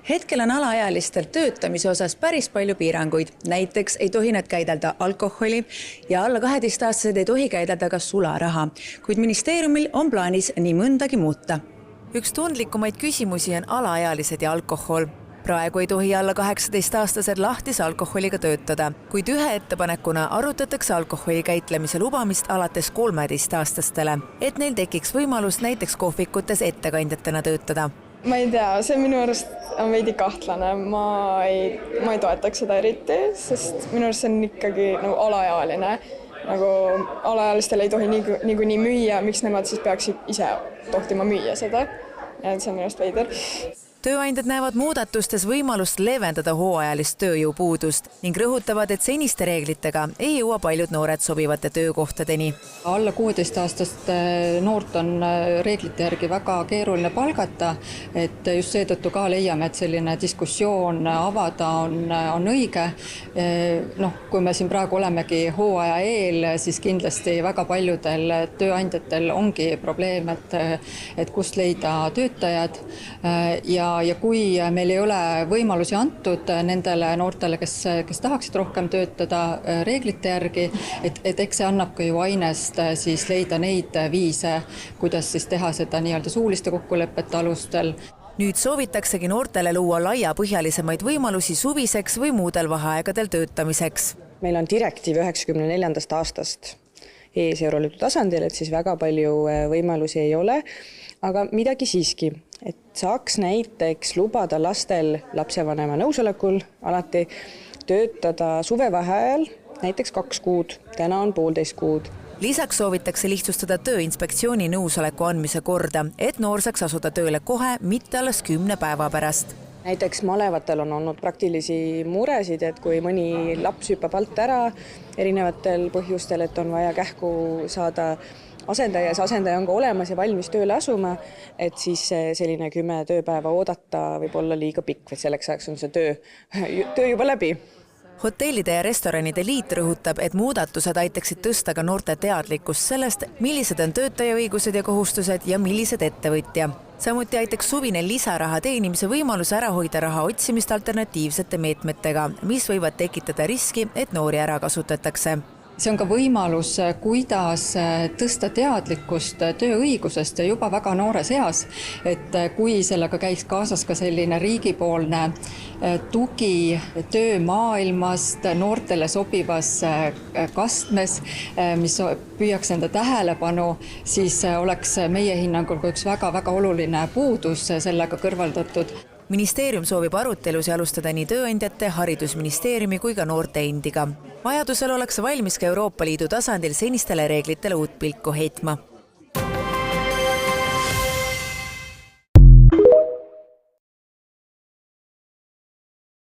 Hetkel on alaealistel töötamise osas päris palju piiranguid. Näiteks ei tohi nad käidelda alkoholi ja alla 12-aastased ei tohi käidelda ka sularaha. Kuid ministeeriumil on plaanis nii mõndagi muuta. Üks tundlikumaid küsimusi on alaealised ja alkohol. Praegu ei tohi alla 18-aastased lahtise alkoholiga töötada, kuid ühe ettepanekuna arutatakse alkoholi käitlemise lubamist alates 13-aastastele, et neil tekiks võimalus näiteks kohvikutes ettekandjatena töötada. Ma ei tea, see minu arust on veidi kahtlane. Ma ei toetaks seda eriti, sest minu arust see on ikkagi alaealine. Alaealistel ei tohi niikuinii müüa, miks nemad siis peaksid ise tohtima müüa seda. Ja see on minu arust veider. Tööandjad näevad muudatustes võimalust leevendada hooajalist tööjõupuudust ning rõhutavad, et seniste reeglitega ei jõua paljud noored sobivate töökohtadeni. Alla 16-aastast noort on reeglite järgi väga keeruline palgata, et just seetõttu ka leiame, et selline diskussioon avada on õige. Kui me siin praegu olemegi hooaja eel, siis kindlasti väga paljudel tööandjatel ongi probleem, et kust leida töötajad ja kui meil ei ole võimalusi antud nendele noortele, kes tahaksid rohkem töötada reeglite järgi, et eks see annab ka ju ainest siis leida neid viise, kuidas siis teha seda nii-öelda suuliste kokkulepete alustel. Nüüd soovitaksegi noortele luua laiapõhjalisemaid võimalusi suviseks või muudel vaheaegadel töötamiseks. Meil on direktiiv 94. aastast ees Euroopa Liidu tasandil, et siis väga palju võimalusi ei ole, aga midagi siiski, et saaks näiteks lubada lastel lapsevanema nõusolekul alati töötada suvevaheajal näiteks 2 kuud, täna on 1,5 kuud. Lisaks soovitakse lihtsustada Tööinspektsiooni nõusoleku andmise korda, et noor saaks asuda tööle kohe, mitte alles 10 päeva pärast. Näiteks malevatel on olnud praktilisi muresid, et kui mõni laps hüppab alt ära erinevatel põhjustel, et on vaja kähku saada asendaja, see asendaja on ka olemas ja valmis tööle asuma, et siis selline 10 tööpäeva oodata võib olla liiga pikk, et selleks ajaks on see töö juba läbi. Hotellide ja restoranide liit rõhutab, et muudatused aitaksid tõsta ka noorte teadlikkust sellest, millised on töötaja õigused ja kohustused ja millised ettevõtja. Samuti aitaks suvine lisaraha teenimise võimalus ära hoida raha otsimist alternatiivsete meetmetega, mis võivad tekitada riski, et noori ära kasutatakse. See on ka võimalus, kuidas tõsta teadlikkust tööõigusest ja juba väga noores eas, et kui sellega käiks kaasas ka selline riigipoolne tugi töömaailmast noortele sobivas kastmes, mis püüaks enda tähelepanu, siis oleks meie hinnangul ka üks väga-väga oluline puudus sellega kõrvaldatud. Ministeerium soovib arutelusi alustada nii tööandjate, haridusministeeriumi kui ka noorte endiga. Vajadusel oleks valmis ka Euroopa Liidu tasandil senistele reeglitele uut pilku heitma.